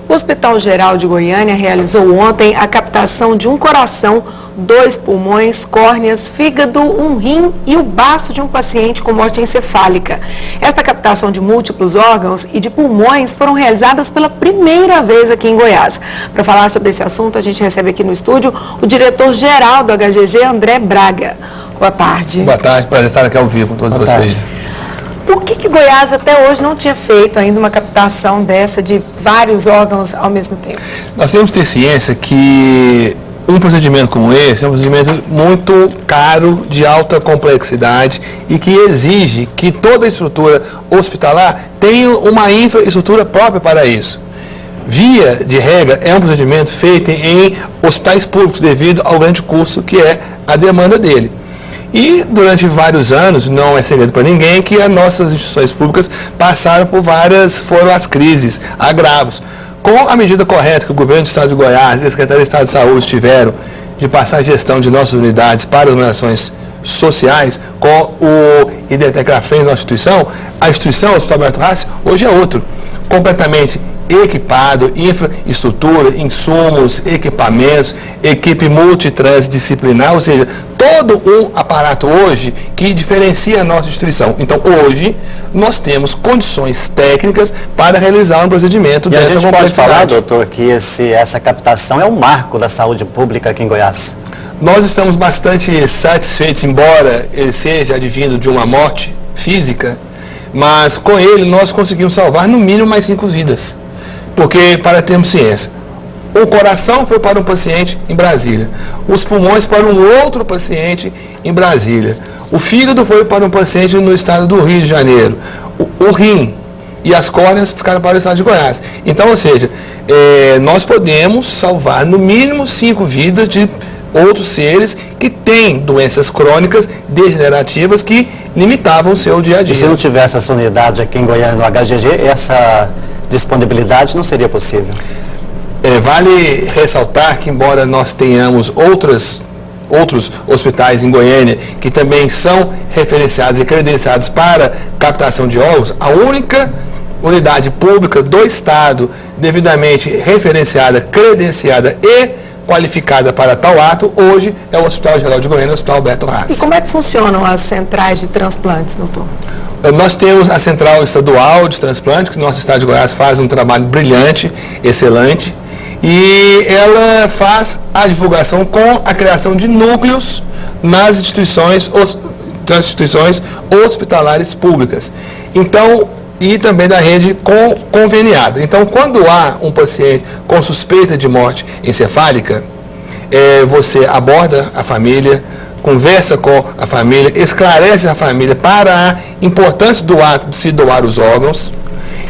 O Hospital Geral de Goiânia realizou ontem a captação de um coração, 2 pulmões, córneas, fígado, um rim e o baço de um paciente com morte encefálica. Esta captação de múltiplos órgãos e de pulmões foram realizadas pela primeira vez aqui em Goiás. Para falar sobre esse assunto, a gente recebe aqui no estúdio o diretor-geral do HGG, André Braga. Boa tarde. Boa tarde, prazer estar aqui ao vivo com todos vocês. Por que Goiás até hoje não tinha feito ainda uma captação dessa de vários órgãos ao mesmo tempo? Nós temos que ter ciência que um procedimento como esse é um procedimento muito caro, de alta complexidade e que exige que toda a estrutura hospitalar tenha uma infraestrutura própria para isso. Via de regra, é um procedimento feito em hospitais públicos devido ao grande custo que é a demanda dele. E durante vários anos, não é segredo para ninguém que as nossas instituições públicas foram as crises, agravos. Com a medida correta que o governo do Estado de Goiás e a Secretaria de Estado de Saúde tiveram de passar a gestão de nossas unidades para as organizações sociais, com o IDTEC à frente da nossa instituição, a instituição, o Hospital Alberto Rassi, hoje é outro, completamente equipado, infraestrutura, insumos, equipamentos, equipe multitransdisciplinar, ou seja, todo um aparato hoje que diferencia a nossa instituição. Então, hoje, nós temos condições técnicas para realizar um procedimento dessa complexidade. E a gente pode falar, doutor, que essa captação é um marco da saúde pública aqui em Goiás? Nós estamos bastante satisfeitos, embora ele seja advindo de uma morte física, mas com ele nós conseguimos salvar no mínimo mais 5 vidas. Porque, para termos ciência, o coração foi para um paciente em Brasília, os pulmões para um outro paciente em Brasília, o fígado foi para um paciente no estado do Rio de Janeiro, o rim e as córneas ficaram para o estado de Goiás. Então, ou seja, nós podemos salvar no mínimo 5 vidas de outros seres que têm doenças crônicas degenerativas que limitavam o seu dia a dia. E se não tivesse essa unidade aqui em Goiânia, no HGG, essa disponibilidade não seria possível? Vale ressaltar que, embora nós tenhamos outros hospitais em Goiânia que também são referenciados e credenciados para captação de órgãos, a única unidade pública do Estado devidamente referenciada, credenciada e qualificada para tal ato, hoje é o Hospital Geral de Goiânia, o Hospital Alberto Rassi. E como é que funcionam as centrais de transplantes, doutor? Nós temos a Central Estadual de Transplante, que o nosso Estado de Goiás faz um trabalho brilhante, excelente, e ela faz a divulgação com a criação de núcleos nas instituições hospitalares públicas. Então, e também da rede conveniada. Então, quando há um paciente com suspeita de morte encefálica, você aborda a família, conversa com a família, esclarece a família para a importância do ato de se doar os órgãos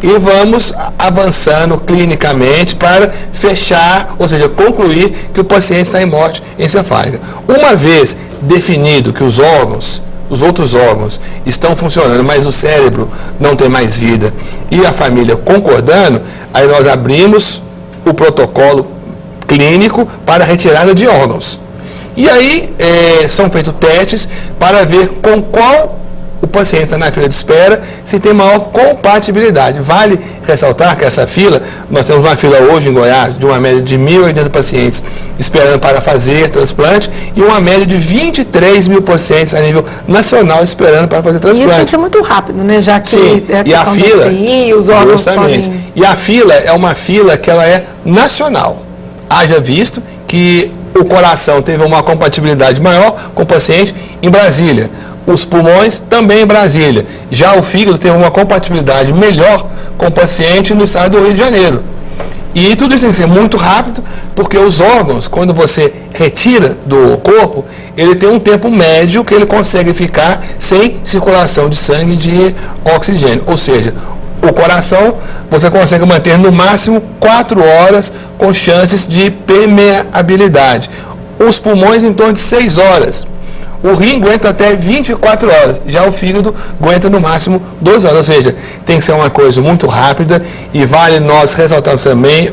e vamos avançando clinicamente para fechar, ou seja, concluir que o paciente está em morte encefálica. Uma vez definido que os outros órgãos estão funcionando, mas o cérebro não tem mais vida e a família concordando, aí nós abrimos o protocolo clínico para retirada de órgãos. E aí são feitos testes para ver com qual o paciente está na fila de espera, se tem maior compatibilidade. Vale ressaltar que essa fila, nós temos uma fila hoje em Goiás de uma média de 1.080 pacientes esperando para fazer transplante e uma média de 23 mil pacientes a nível nacional esperando para fazer transplante. E isso tem que ser muito rápido, né? Já que sim, e a fila, TI, os órgãos podem... E a fila é uma fila que ela é nacional. Haja visto que o coração teve uma compatibilidade maior com o paciente em Brasília. Os pulmões também em Brasília. Já o fígado teve uma compatibilidade melhor com o paciente no estado do Rio de Janeiro. E tudo isso tem que ser muito rápido, porque os órgãos, quando você retira do corpo, ele tem um tempo médio que ele consegue ficar sem circulação de sangue e de oxigênio. Ou seja, o coração você consegue manter no máximo 4 horas com chances de permeabilidade. Os pulmões em torno de 6 horas. O rim aguenta até 24 horas, já o fígado aguenta no máximo 2 horas, ou seja, tem que ser uma coisa muito rápida e vale nós ressaltarmos também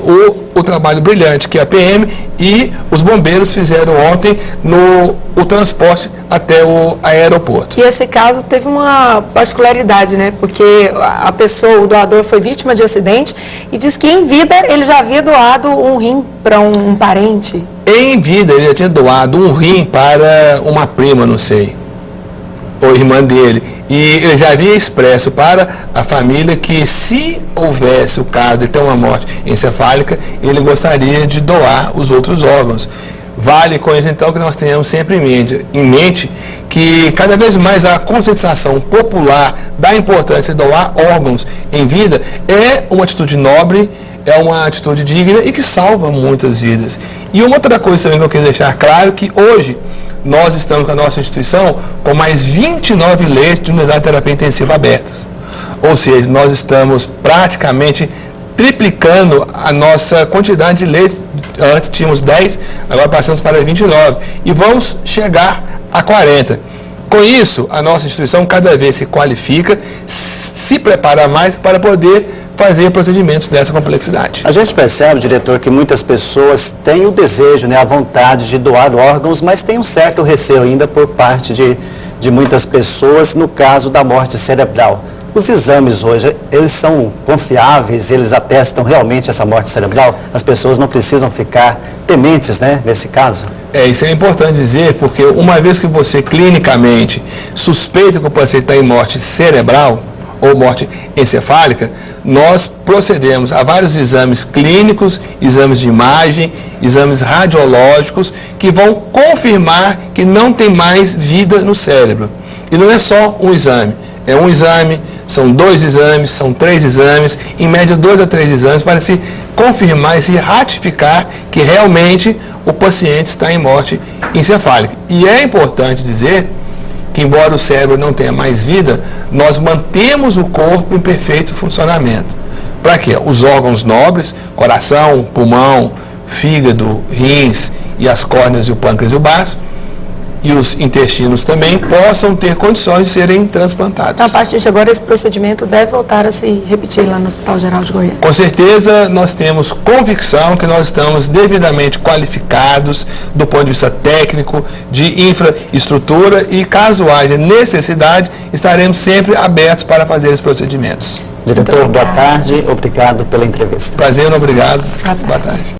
o trabalho brilhante que a PM e os bombeiros fizeram ontem no transporte até o aeroporto. E esse caso teve uma particularidade, né? Porque a pessoa, o doador, foi vítima de acidente e diz que em vida ele já havia doado um rim para um parente. Em vida ele já tinha doado um rim para uma prima, não sei, ou irmã dele. E ele já havia expresso para a família que, se houvesse o caso de ter uma morte encefálica, ele gostaria de doar os outros órgãos. Vale com isso, então, que nós tenhamos sempre em mente que cada vez mais a conscientização popular da importância de doar órgãos em vida é uma atitude nobre, é uma atitude digna e que salva muitas vidas. E uma outra coisa também que eu queria deixar claro, que hoje nós estamos com a nossa instituição com mais 29 leitos de unidade de terapia intensiva abertos. Ou seja, nós estamos praticamente triplicando a nossa quantidade de leitos. Antes tínhamos 10, agora passamos para 29 e vamos chegar a 40. Com isso, a nossa instituição cada vez se qualifica, se prepara mais para poder fazer procedimentos dessa complexidade. A gente percebe, diretor, que muitas pessoas têm o desejo, né, a vontade de doar órgãos, mas tem um certo receio ainda por parte de muitas pessoas no caso da morte cerebral. Os exames hoje, eles são confiáveis, eles atestam realmente essa morte cerebral? As pessoas não precisam ficar tementes, né, nesse caso? Isso é importante dizer, porque uma vez que você clinicamente suspeita que o paciente está em morte cerebral ou morte encefálica, nós procedemos a vários exames clínicos, exames de imagem, exames radiológicos, que vão confirmar que não tem mais vida no cérebro. E não é só um exame, é um exame, são 2 exames, são 3 exames, em média 2 a 3 exames, para se confirmar e se ratificar que realmente o paciente está em morte encefálica. E é importante dizer que, embora o cérebro não tenha mais vida, nós mantemos o corpo em perfeito funcionamento. Para quê? Os órgãos nobres, coração, pulmão, fígado, rins e as córneas e o pâncreas e o baço, e os intestinos também, possam ter condições de serem transplantados. Então, a partir de agora, esse procedimento deve voltar a se repetir lá no Hospital Geral de Goiânia. Com certeza, nós temos convicção que nós estamos devidamente qualificados do ponto de vista técnico, de infraestrutura, e caso haja necessidade, estaremos sempre abertos para fazer esses procedimentos. Diretor, boa tarde, obrigado pela entrevista. Prazer, obrigado. Boa tarde.